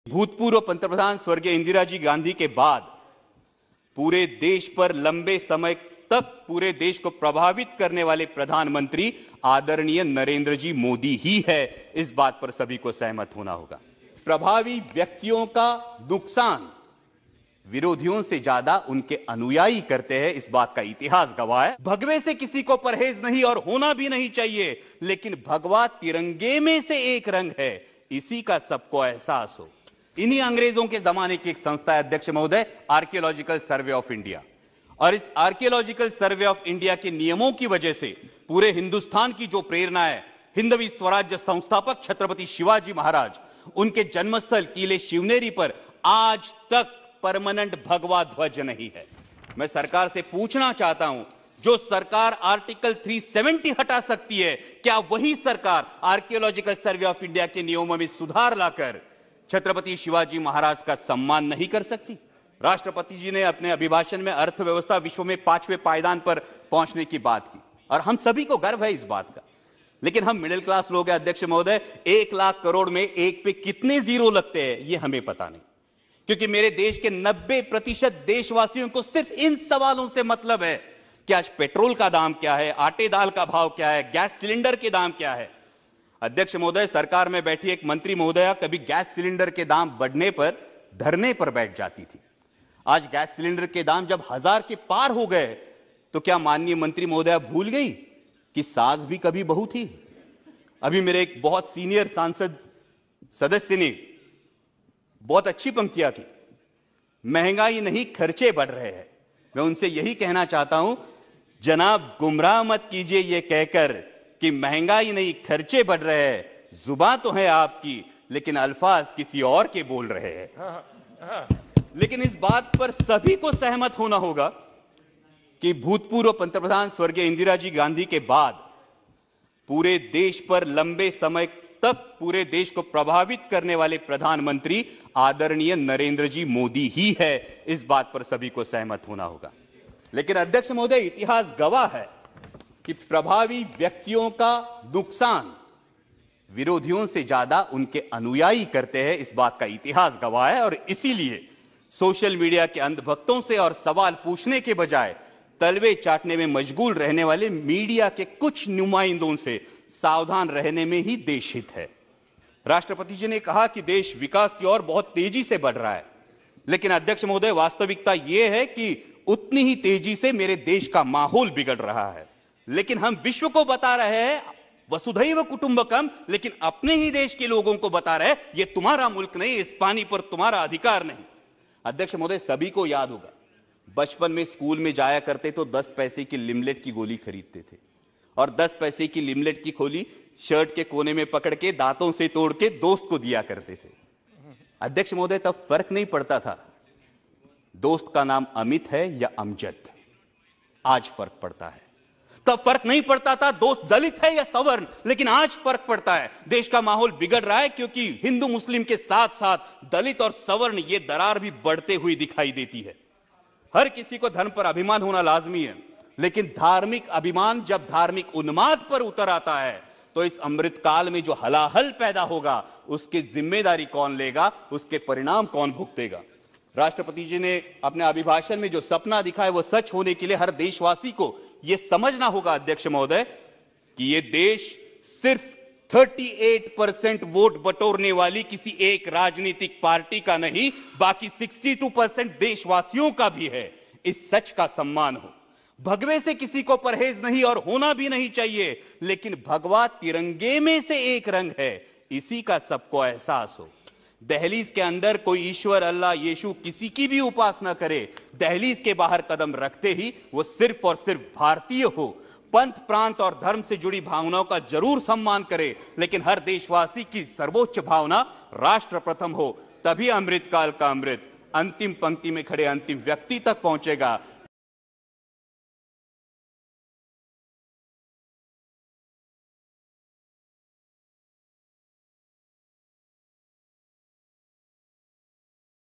भूतपूर्व पंतप्रधान स्वर्गीय इंदिरा जी गांधी के बाद पूरे देश पर लंबे समय तक पूरे देश को प्रभावित करने वाले प्रधानमंत्री आदरणीय नरेंद्र जी मोदी ही है। इस बात पर सभी को सहमत होना होगा। प्रभावी व्यक्तियों का नुकसान विरोधियों से ज्यादा उनके अनुयायी करते हैं, इस बात का इतिहास गवाह है। भगवे से किसी को परहेज नहीं और होना भी नहीं चाहिए, लेकिन भगवा तिरंगे में से एक रंग है, इसी का सबको एहसास हो। इन्हीं अंग्रेजों के जमाने की एक संस्था है अध्यक्ष महोदय, आर्कियोलॉजिकल सर्वे ऑफ इंडिया, और इस आर्कियोलॉजिकल सर्वे ऑफ इंडिया के नियमों की वजह से पूरे हिंदुस्तान की जो प्रेरणा है, हिंदवी स्वराज्य संस्थापक छत्रपति शिवाजी महाराज, उनके जन्मस्थल किले शिवनेरी पर आज तक परमानेंट भगवा ध्वज नहीं है। मैं सरकार से पूछना चाहता हूं, जो सरकार आर्टिकल 370 हटा सकती है, क्या वही सरकार आर्कियोलॉजिकल सर्वे ऑफ इंडिया के नियमों में सुधार लाकर छत्रपति शिवाजी महाराज का सम्मान नहीं कर सकती? राष्ट्रपति जी ने अपने अभिभाषण में अर्थव्यवस्था विश्व में 5वें पायदान पर पहुंचने की बात की, और हम सभी को गर्व है इस बात का। लेकिन हम मिडिल क्लास लोग हैं अध्यक्ष महोदय, 1 लाख करोड़ में एक पे कितने जीरो लगते हैं ये हमें पता नहीं, क्योंकि मेरे देश के 90% देशवासियों को सिर्फ इन सवालों से मतलब है कि आज पेट्रोल का दाम क्या है, आटे दाल का भाव क्या है, गैस सिलेंडर के दाम क्या है। अध्यक्ष महोदय, सरकार में बैठी एक मंत्री महोदया कभी गैस सिलेंडर के दाम बढ़ने पर धरने पर बैठ जाती थी। आज गैस सिलेंडर के दाम जब 1000 के पार हो गए तो क्या माननीय मंत्री महोदया भूल गई कि सास भी कभी बहू थी? अभी मेरे एक बहुत सीनियर सांसद सदस्य ने बहुत अच्छी पंक्तियां की, महंगाई नहीं खर्चे बढ़ रहे हैं। मैं उनसे यही कहना चाहता हूं, जनाब गुमराह मत कीजिए ये कहकर कि महंगाई नहीं खर्चे बढ़ रहे हैं। जुबान तो है आपकी, लेकिन अल्फाज किसी और के बोल रहे हैं। लेकिन इस बात पर सभी को सहमत होना होगा कि भूतपूर्व पंतप्रधान स्वर्गीय इंदिरा जी गांधी के बाद पूरे देश पर लंबे समय तक पूरे देश को प्रभावित करने वाले प्रधानमंत्री आदरणीय नरेंद्र जी मोदी ही है। इस बात पर सभी को सहमत होना होगा। लेकिन अध्यक्ष महोदय, इतिहास गवाह है कि प्रभावी व्यक्तियों का नुकसान विरोधियों से ज्यादा उनके अनुयायी करते हैं, इस बात का इतिहास गवाह है। और इसीलिए सोशल मीडिया के अंधभक्तों से और सवाल पूछने के बजाय तलवे चाटने में मशगूल रहने वाले मीडिया के कुछ नुमाइंदों से सावधान रहने में ही देश हित है। राष्ट्रपति जी ने कहा कि देश विकास की ओर बहुत तेजी से बढ़ रहा है, लेकिन अध्यक्ष महोदय, वास्तविकता यह है कि उतनी ही तेजी से मेरे देश का माहौल बिगड़ रहा है। लेकिन हम विश्व को बता रहे हैं वसुधैव कुटुंबकम, लेकिन अपने ही देश के लोगों को बता रहे हैं ये तुम्हारा मुल्क नहीं, इस पानी पर तुम्हारा अधिकार नहीं। अध्यक्ष महोदय, सभी को याद होगा, बचपन में स्कूल में जाया करते तो 10 पैसे की लिमलेट की गोली खरीदते थे, और 10 पैसे की लिमलेट की गोली शर्ट के कोने में पकड़ के दांतों से तोड़ के दोस्त को दिया करते थे। अध्यक्ष महोदय, तब फर्क नहीं पड़ता था दोस्त का नाम अमित है या अमजद। आज फर्क पड़ता है। तब फर्क नहीं पड़ता था दोस्त दलित है या सवर्ण, लेकिन आज फर्क पड़ता है। देश का माहौल बिगड़ रहा है क्योंकि हिंदू मुस्लिम के साथ साथ दलित और सवर्ण ये दरार भी बढ़ते हुई दिखाई देती है। हर किसी को धर्म पर अभिमान होना लाजमी है, लेकिन धार्मिक अभिमान जब धार्मिक उन्माद पर उतर आता है तो इस अमृत काल में जो हलाहल पैदा होगा उसकी जिम्मेदारी कौन लेगा, उसके परिणाम कौन भुगतेगा? राष्ट्रपति जी ने अपने अभिभाषण में जो सपना दिखाया वो सच होने के लिए हर देशवासी को यह समझना होगा अध्यक्ष महोदय कि यह देश सिर्फ 38% वोट बटोरने वाली किसी एक राजनीतिक पार्टी का नहीं, बाकी 62% देशवासियों का भी है। इस सच का सम्मान हो। भगवे से किसी को परहेज नहीं और होना भी नहीं चाहिए, लेकिन भगवा तिरंगे में से एक रंग है, इसी का सबको एहसास हो। दहलीज के अंदर कोई ईश्वर, अल्लाह, यीशु किसी की भी उपासना करे, दहलीज के बाहर कदम रखते ही वो सिर्फ और सिर्फ भारतीय हो। पंथ, प्रांत और धर्म से जुड़ी भावनाओं का जरूर सम्मान करे, लेकिन हर देशवासी की सर्वोच्च भावना राष्ट्र प्रथम हो। तभी अमृतकाल का अमृत अंतिम पंक्ति में खड़े अंतिम व्यक्ति तक पहुंचेगा।